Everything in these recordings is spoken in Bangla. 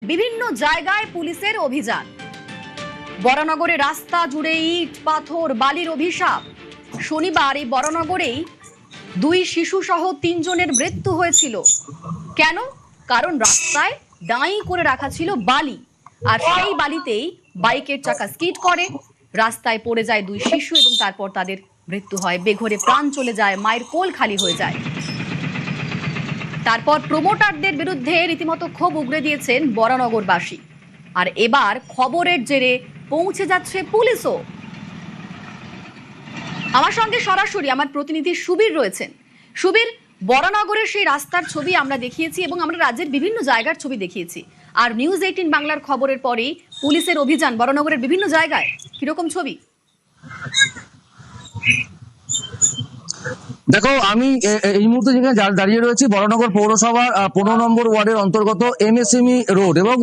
বিভিন্ন জায়গায় পুলিশের অভিযান। বরানগরে রাস্তা জুড়ে ইট পাথর বালির অভিশাপ। শনিবার এই বরানগরেই 2 শিশু সহ 3 জনের মৃত্যু হয়েছিল। কেন? কারণ রাস্তায় ডাঁই করে রাখা ছিল বালি, আর সেই বালিতেই বাইকের চাকা স্কিড করে, রাস্তায় পড়ে যায় 2 শিশু এবং তারপর তাদের মৃত্যু হয়। বেঘরে প্রাণ চলে যায়, মায়ের কোল খালি হয়ে যায়। তারপর প্রমোটারদের বিরুদ্ধে রীতিমতো ক্ষোভ উগরে দিয়েছেন বরানগরবাসী, আর এবার খবরের জেরে পৌঁছে যাচ্ছে পুলিশও। আমার সঙ্গে সরাসরি আমার প্রতিনিধি সুবীর রয়েছেন। সুবীর, বরানগরের সেই রাস্তার ছবি আমরা দেখিয়েছি এবং আমরা রাজ্যের বিভিন্ন জায়গার ছবি দেখিয়েছি, আর নিউজ 18 বাংলার খবরের পরেই পুলিশের অভিযান বরানগরের বিভিন্ন জায়গায়। কিরকম ছবি? দেখো, আমি এই মুহূর্তে যেখানে দাঁড়িয়ে রয়েছি বরানগর পৌরসভার 15 নম্বর ওয়ার্ডের অন্তর্গত MSME রোড, এবং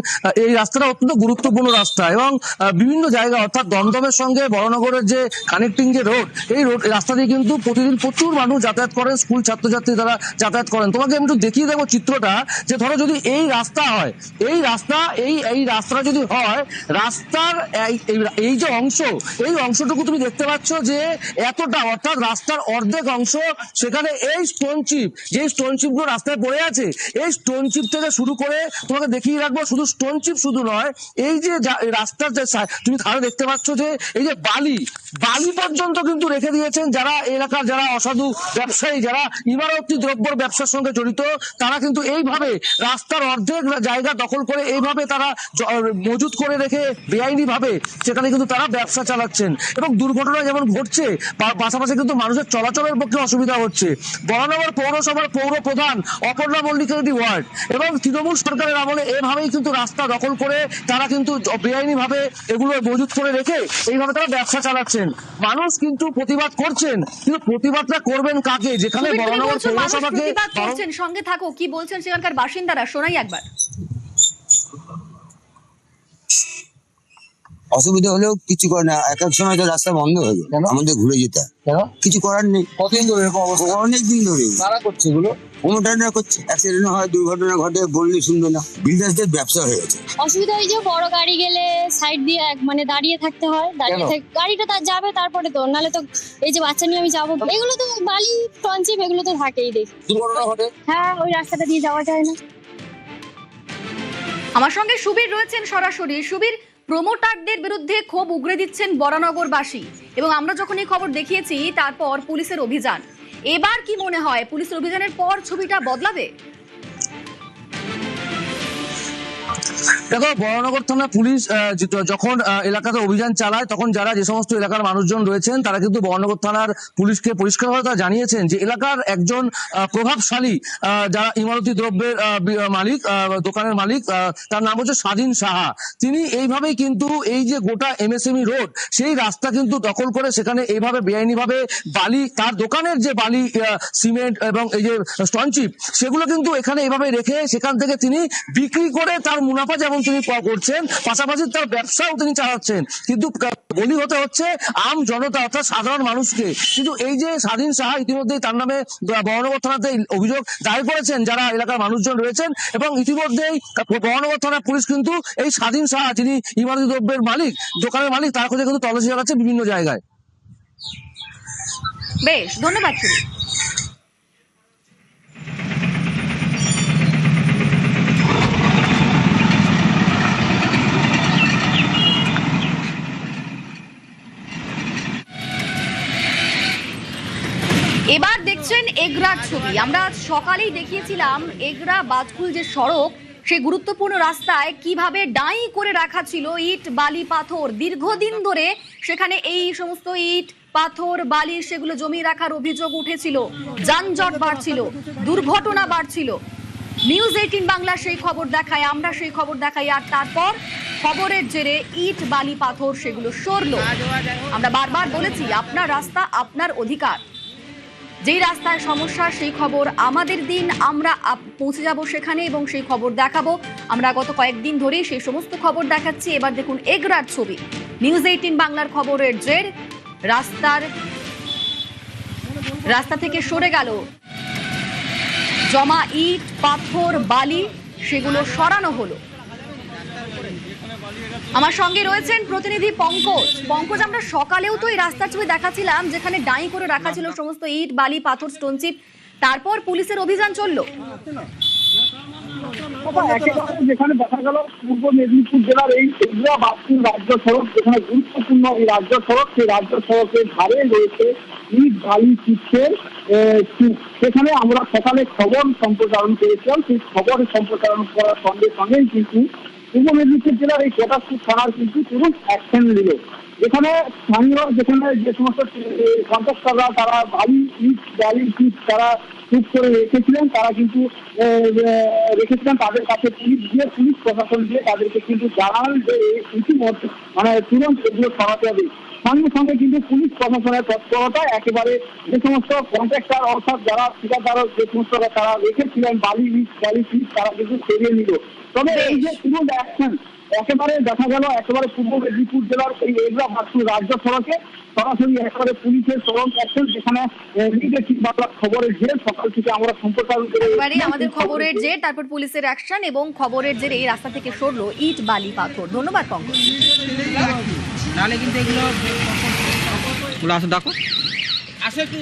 এই রাস্তাটা অত্যন্ত গুরুত্বপূর্ণ রাস্তা এবং বিভিন্ন জায়গা অর্থাৎ দমদমের সঙ্গে বরানগরের যে কানেক্টিং যে রোড, এই রাস্তা দিয়ে কিন্তু প্রতিদিন প্রচুর মানুষ যাতায়াত করেন, স্কুল ছাত্রছাত্রী তারা যাতায়াত করেন। তোমাকে আমি একটু দেখিয়ে দেবো চিত্রটা, যে ধরো যদি এই রাস্তা হয়, এই রাস্তাটা যদি হয়, রাস্তার এই যে অংশ, এই অংশটুকু তুমি দেখতে পাচ্ছ যে এতটা, অর্থাৎ রাস্তার অর্ধেক অংশ, সেখানে এই স্টোন চিপ, যে স্টোন চিপ গুলো রাস্তায় পড়ে আছে, এই স্টোন চিপ থেকে শুরু করে তোমাকে দেখিয়ে রাখবো, শুধু স্টোন চিপ শুধু নয়, এই যে রাস্তার যে তুমি ধারে দেখতে পাচ্ছ যে এই যে বালি পর্যন্ত কিন্তু রেখে দিয়েছেন যারা এলাকার যারা অসাধু ব্যবসায়ী, যারা ইমারতি দ্রব্যর ব্যবসার সঙ্গে জড়িত, তারা কিন্তু এইভাবে রাস্তার অর্ধেক জায়গা দখল করে এইভাবে তারা মজুত করে রেখে বেআইনি ভাবে সেখানে কিন্তু তারা ব্যবসা চালাচ্ছেন, এবং দুর্ঘটনা যেমন ঘটছে, পাশাপাশি কিন্তু মানুষের চলাচলের পক্ষে অসুবিধা হচ্ছে। বরানগর পৌরসভার পৌর প্রধান অপর্ণা মল্লিকের একটি ওয়ার্ড এবং তৃণমূল সরকারের আমলে এভাবেই কিন্তু রাস্তা দখল করে তারা কিন্তু বেআইনি ভাবে এগুলো মজুত করে রেখে এইভাবে তারা ব্যবসা চালাচ্ছেন। মানুষ কিন্তু প্রতিবাদ করছেন, কিন্তু প্রতিবাদটা করবেন কাকে? যেখানে বরানগর পৌরসভাকে সঙ্গে থাকো, কি বলছেন সেখানকার বাসিন্দারা, শোনাই একবার। অসুবিধা হলেও কিছু করে না, এক এক সময় তো রাস্তা বন্ধ হয়ে যায়, আমাদের ঘুরে যেতে কিছু করার নেই। কতদিন ধরে অনেক দিন ধরে তারা করছে এগুলো, প্রমোটাররা করছে। অ্যাক্সিডেন্ট হয়, দুর্ঘটনা ঘটে, বললে শুনবে না। বিল্ডার্সদের ব্যবসা হয়ে গেছে। অসুবিধা হয় যে বড় গাড়ি গেলে সাইড দিয়ে মানে দাঁড়িয়ে থাকতে হয়, গাড়িটা তার যাবে তারপরে তো, নাহলে তো এই যে বাচ্চা নিয়ে আমি যাবো, এগুলো তো বালি টনচিপ এগুলো তো থাকেই, দেখি দুর্ঘটনা ঘটে। হ্যাঁ, ওই রাস্তাটা দিয়ে যাওয়া যায় না। আমার সঙ্গে সুবীর রয়েছেন সরাসরি। সুবীর, প্রমোটারদের বিরুদ্ধে ক্ষোভ উগরে দিচ্ছেন বরানগরবাসী, এবং আমরা যখন এই খবর দেখিয়েছি তারপর পুলিশের অভিযান। এবার কি মনে হয় পুলিশের অভিযানের পর ছবিটা বদলাবে? দেখো, বরানগর থানা পুলিশ যখন এলাকাতে অভিযান চালায়, তখন যারা যে সমস্ত এলাকার মানুষজন রয়েছেন তারা কিন্তু বরানগর থানার পুলিশকে পরিষ্কারভাবে তারা জানিয়েছেন যে এলাকার একজন প্রভাবশালী যারা ইমারতি দ্রব্যের মালিক, দোকানের মালিক, তার নাম হচ্ছে স্বাধীন সাহা। তিনি এইভাবেই কিন্তু এই যে গোটা MSME রোড, সেই রাস্তা কিন্তু দখল করে সেখানে এইভাবে বেআইনি ভাবে বালি, তার দোকানের যে বালি, সিমেন্ট এবং এই যে স্টোনচিপ, সেগুলো কিন্তু এখানে এইভাবে রেখে সেখান থেকে তিনি বিক্রি করে তার মুনাফা যেমন তিনি করছেন, পাশাপাশি তার ব্যবসাও তিনি চালাচ্ছেন, কিন্তু বলি হতে হচ্ছে আম জনতা অর্থাৎ সাধারণ মানুষকে। কিন্তু এই যে স্বাধীন সাহা ইতিমধ্যেই তার নামে বরানগর থানাতে অভিযোগ দায়ের করেছেন যারা এলাকার মানুষজন রয়েছেন, এবং ইতিমধ্যেই বরানগর থানার পুলিশ কিন্তু এই স্বাধীন সাহা, যিনি ইমারতি দ্রব্যের মালিক, দোকানের মালিক, তার খোঁজে কিন্তু তল্লাশি চালাচ্ছে বিভিন্ন জায়গায়। বেশ, ধন্যবাদ সুবীর। এবার দেখছেন এগরার ছবি। আমরা সকালেই দেখিয়েছিলাম এগরা বাজকুল যে সড়ক, সেই গুরুত্বপূর্ণ রাস্তায় কিভাবে ডাঁই করে রাখা ছিল ইট বালি পাথর। দীর্ঘদিন ধরে সেখানে এই সমস্ত ইট পাথর বালি সেগুলো জমিয়ে রাখার অভিযোগ উঠেছিল, যানজট বাড়ছিল, দুর্ঘটনা বাড়ছিল। নিউজ 18 বাংলা সেই খবর দেখায়, আমরা সেই খবর দেখাই, আর তারপর খবরের জেরে ইট বালি পাথর সেগুলো সরলো। আমরা বারবার বলেছি আপনার রাস্তা আপনার অধিকার, যেই রাস্তায় সমস্যা সেই খবর আমাদের দিন, আমরা পৌঁছে যাব সেখানে এবং সেই খবর দেখাবো। আমরা গত কয়েকদিন ধরেই সেই সমস্ত খবর দেখাচ্ছি। এবার দেখুন এগরার ছবি। নিউজ 18 বাংলার খবরের জের রাস্তা থেকে সরে গেল জমা ইট পাথর বালি, সেগুলো সরানো হলো। আমার সঙ্গে রয়েছেন প্রতিনিধি পঙ্কজ। পঙ্কজ, আমরা সকালেও তো এই রাস্তার ছবি দেখাচ্ছিলাম যেখানে ডাই করে রাখা ছিল সমস্ত ইট, বালি, পাথর, স্টোন চিপ, তারপর পুলিশের অভিযান চললো। যেখানে দেখা গেল পূর্ব মেদিনীপুর জেলার এই এগরা বাসপুর রাজ্য সড়ক, যেখানে গুরুত্বপূর্ণ এই রাজ্য সড়ক, সেই রাজ্য সড়কের ধারে রয়েছে ইট, বালি, চিপসের স্তূপ। সেখানে আমরা সকালে খবর সম্প্রচারণ করেছিলাম। সেই খবর সম্প্রচারণ করার সঙ্গে সঙ্গেই কিন্তু পূর্ব মেদিনীপুর জেলার এই কোটাসপুর থানার কিন্তু তুরন্ত অ্যাকশন নিল। যেখানে স্থানীয় যেখানে যে সমস্ত কন্ট্রাক্টররা তারা বালি, ইট, বালি, চিপ তারা স্তূপ করে রেখেছিলেন, তারা কিন্তু রেখেছিলেন তাদের কাছে পুলিশ প্রশাসন দিয়ে তাদেরকে কিন্তু জানালেন যে ইতিমধ্যে তুরন্ত এগুলো সরাতে হবে। সঙ্গে সঙ্গে কিন্তু পুলিশ প্রশাসনের তৎপরতা একেবারে যে সমস্ত কন্ট্রাক্টর অর্থাৎ যারা ঠিকাদার যে সমস্ত তারা রেখেছিলেন বালি, ইট, বালি, চিপ তারা কিন্তু সরিয়ে নিল। তবে এই যে তুরন্ত অ্যাকশন একেবারে দেখা গেল একেবারে পূর্ব মেদিনীপুর জেলার এই এগরা বাসপুর রাজ্য সড়কে সরাসরি একেবারে পুলিশের তদন্ত অ্যাকশন, যেখানে বাংলা খবরের জের সকাল থেকে আমরা সম্প্রচারণ করে আমাদের খবরের জের, তারপর পুলিশের অ্যাকশন এবং খবরের জেরে এই রাস্তা থেকে সরলো ইট, বালি, পাথর। ধন্যবাদ পঙ্কজ। নাহলে কিন্তু এগুলো আসে দেখো আসে কি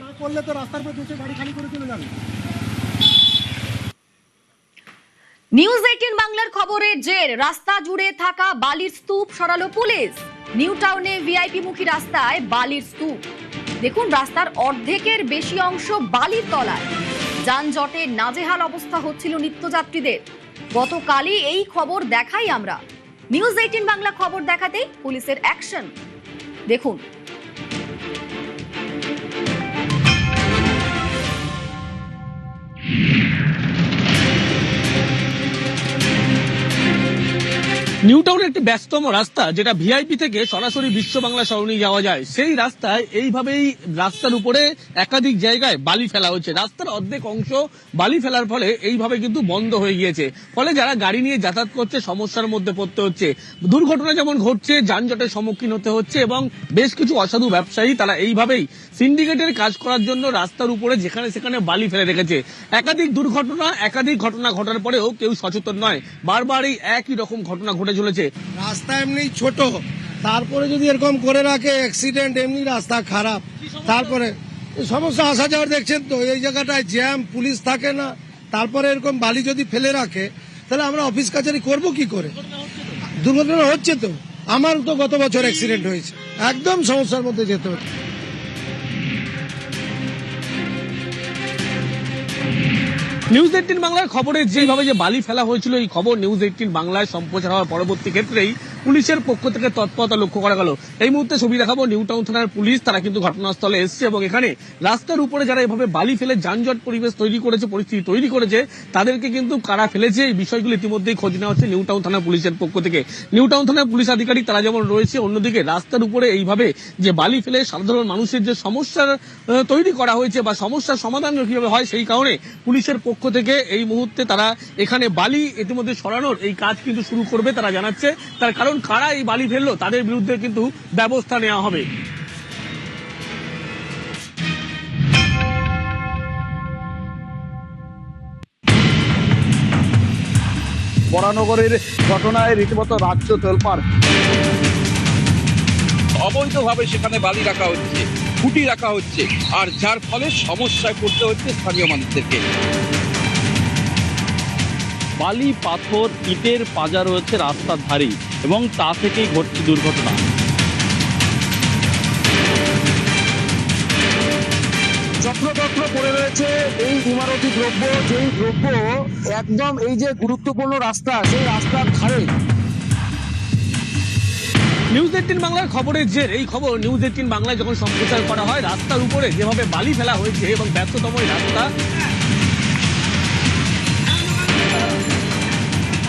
না করলে তো রাস্তার উপর বসে গাড়ি খালি করে চলে যাবে। নিউজ 18 বাংলার খবরের জের, রাস্তা জুড়ে থাকা বালির স্তূপ সরালো পুলিশ। নিউ টাউনে ভিআইপি মুখী রাস্তায় বালির স্তূপ। দেখুন, রাস্তার অর্ধেকের বেশি অংশ বালির তলায়। যানজটে নাজেহাল অবস্থা হচ্ছিল নিত্যযাত্রীদের। গতকালই এই খবর দেখাই আমরা। নিউজ 18 বাংলা খবর দেখাতেই পুলিশের অ্যাকশন দেখুন। নিউ টাউনের একটি ব্যস্ততম রাস্তা, যেটা ভিআইপি থেকে সরাসরি বিশ্ব বাংলা সরণি যাওয়া যায়, সেই রাস্তায় এইভাবেই রাস্তার উপরে একাধিক জায়গায় বালি ফেলা হচ্ছে। রাস্তার অর্ধেক অংশ বালি ফেলার ফলে এইভাবে কিন্তু বন্ধ হয়ে গিয়েছে। ফলে যারা গাড়ি নিয়ে যাতায়াত করছে সমস্যার মধ্যে পড়তে হচ্ছে। দুর্ঘটনা যেমন ঘটছে, যানজটের সম্মুখীন হতে হচ্ছে এবং বেশ কিছু অসাধু ব্যবসায়ী তারা এইভাবেই সিন্ডিকেটের কাজ করার জন্য রাস্তার উপরে যেখানে সেখানে বালি ফেলে রেখেছে। একাধিক ঘটনা ঘটার পরেও কেউ সচেতন নয়। বারবার এই একই রকম ঘটনা ঘটে চলেছে। রাস্তা এমনি ছোট, তারপরে যদি এরকম করে রাখে অ্যাক্সিডেন্ট, এমনি রাস্তা খারাপ, তারপরে সমস্যা আসা যাওয়ার দেখছেন তো, এই জায়গাটায় জ্যাম, পুলিশ থাকে না, তারপরে এরকম বালি যদি ফেলে রাখে তাহলে আমরা অফিস কাছারি করবো কি করে? দুর্ঘটনা হচ্ছে তো, আমার তো গত বছর অ্যাক্সিডেন্ট হয়েছে, একদম সমস্যার মধ্যে যেতে হচ্ছে। নিউজ 18 বাংলার খবরে যেভাবে যে বালি ফেলা হয়েছিল, এই খবর নিউজ 18 বাংলায় সম্প্রচার হওয়ার পরবর্তী ক্ষেত্রেই পুলিশের পক্ষ থেকে তৎপরতা লক্ষ্য করা গেল। এই মুহূর্তে ছবি দেখাবো নিউ টাউন থানার পুলিশ, তারা কিন্তু ঘটনাস্থলে এসেছে এবং এখানে রাস্তার উপরে যারা এভাবে বালি ফেলে যানজট পরিস্থিতি তৈরি করেছে তাদেরকে কিন্তু কারা ফেলেছে এই বিষয়গুলো ইতিমধ্যেই খোঁজ নেওয়া হচ্ছে নিউ টাউন থানার পুলিশের পক্ষ থেকে। নিউ টাউন থানার পুলিশ আধিকারিক তারা যেমন রয়েছে, অন্যদিকে রাস্তার উপরে এইভাবে যে বালি ফেলে সাধারণ মানুষের যে সমস্যার তৈরি করা হয়েছে বা সমস্যার সমাধান কিভাবে হয়, সেই কারণে পুলিশের পক্ষ থেকে এই মুহূর্তে তারা এখানে বালি ইতিমধ্যে সরানোর এই কাজ কিন্তু শুরু করবে তারা জানাচ্ছে। তার কারণ কারা এই বালি ফেললো তাদের বিরুদ্ধে কিন্তু ব্যবস্থা নেওয়া হবে। বরানগরের ঘটনায় রীতিমতো রাজ্য তোলপাড়। অবৈধভাবে সেখানে বালি রাখা হচ্ছে, খুঁটি রাখা হচ্ছে, আর যার ফলে সমস্যায় পড়তে হচ্ছে স্থানীয় মানুষদেরকে। বালি, পাথর, ইটের পাজা রয়েছে রাস্তার ধারেই এবং তা থেকেই ঘটছে দুর্ঘটনা। যত্রতত্র পড়ে রয়েছে এই ইমারতি দ্রব্য, যেই দ্রব্য একদম এই যে গুরুত্বপূর্ণ রাস্তা, সেই রাস্তার ধারে। নিউজ 18 বাংলার খবরের জের, এই খবর নিউজ 18 বাংলায় যখন সম্প্রচার করা হয়, রাস্তার উপরে যেভাবে বালি ফেলা হয়েছে এবং ব্যস্ততম রাস্তা